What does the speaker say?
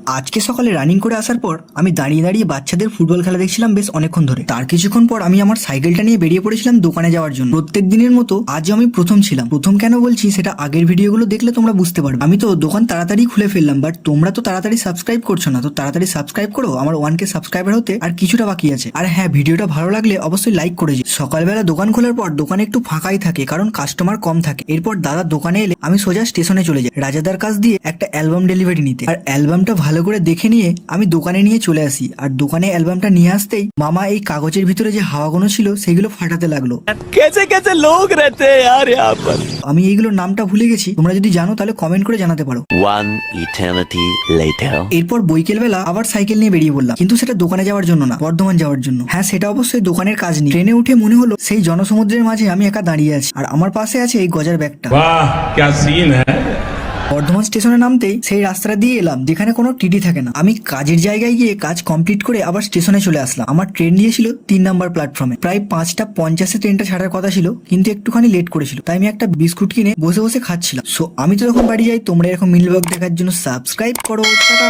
আজকে সকালে রানিং করে আসার পর আমি দাঁড়িয়ে দাঁড়িয়ে বাচ্চাদের ফুটবল খেলা দেখছিলাম বেশ অনেকক্ষণ ধরে। তার কিছুক্ষণ পর আমি আমার সাইকেলটা নিয়ে বেরিয়ে পড়েছিলাম দোকানে যাওয়ার জন্য। প্রত্যেক দিনের মতো আজও আমি প্রথম ছিলাম। প্রথম কেন বলছি সেটা আগের ভিডিওগুলো দেখলে তোমরা বুঝতে পারবে। আমি তো দোকান তাড়াতাড়ি খুলে ফেললাম, বাট তোমরা তো তাড়াতাড়ি সাবস্ক্রাইব করছো না। তো তাড়াতাড়ি সাবস্ক্রাইব করো, আমার 1K সাবস্ক্রাইবার হতে আর কিছুটা বাকি আছে। আর হ্যাঁ, ভিডিওটা ভালো লাগলে অবশ্যই লাইক করে দিও। সকালবেলা দোকান খোলার পর দোকানে একটু ফাঁকাই থাকে, কারণ কাস্টমার কম থাকে। এরপর দাদা দোকানে এলে আমি সোজা স্টেশনে চলে যাই রাজাদার কাছ দিয়ে একটা অ্যালবাম ডেলিভারি নিতে। আর অ্যালবামটা ভালো করে দেখে নিয়ে আমি দোকানে নিয়ে চলে আসি। আর দোকানে অ্যালবামটা নিয়ে আসতেই মামা এই কাগজের ভিতরে যে হাওয়াগুলো ছিল সেগুলো ফাটাতে লাগলো। कैसे कैसे लोग रहते हैं यार यहाँ पर। আমি এইগুলোর নামটা ভুলে গেছি, তোমরা যদি জানো তাহলে কমেন্ট করে জানাতে পারো। One eternity later. এরপর বৈকেল বেলা আবার সাইকেল নিয়ে বেরিয়ে পড়লাম, কিন্তু সেটা দোকানে যাওয়ার জন্য না, বর্ধমান যাওয়ার জন্য। হ্যাঁ, সেটা অবশ্যই দোকানের কাজ নেই। ট্রেনে উঠে মনে হলো সেই জনসমুদ্রের মাঝে আমি একা দাঁড়িয়ে আছি, আর আমার পাশে আছে এই গজার ব্যাগটা। वाह क्या सीन है। বর্ধমান স্টেশনে নামতেই সেই রাস্তাটা দিয়ে এলাম যেখানে কোনো টিটি থাকে না। আমি কাজের জায়গায় গিয়ে কাজ কমপ্লিট করে আবার স্টেশনে চলে আসলাম। আমার ট্রেন নিয়েছিল 3 নম্বর প্ল্যাটফর্মে। প্রায় 5:50 ট্রেনটা ছাড়ার কথা ছিল, কিন্তু একটুখানি লেট করেছিল। তাই আমি একটা বিস্কুট কিনে বসে বসে খাচ্ছিলাম। সো আমি তো যখন বাড়ি যাই, তোমরা এরকম মিল ব্লগ দেখার জন্য সাবস্ক্রাইব করো। টাটা।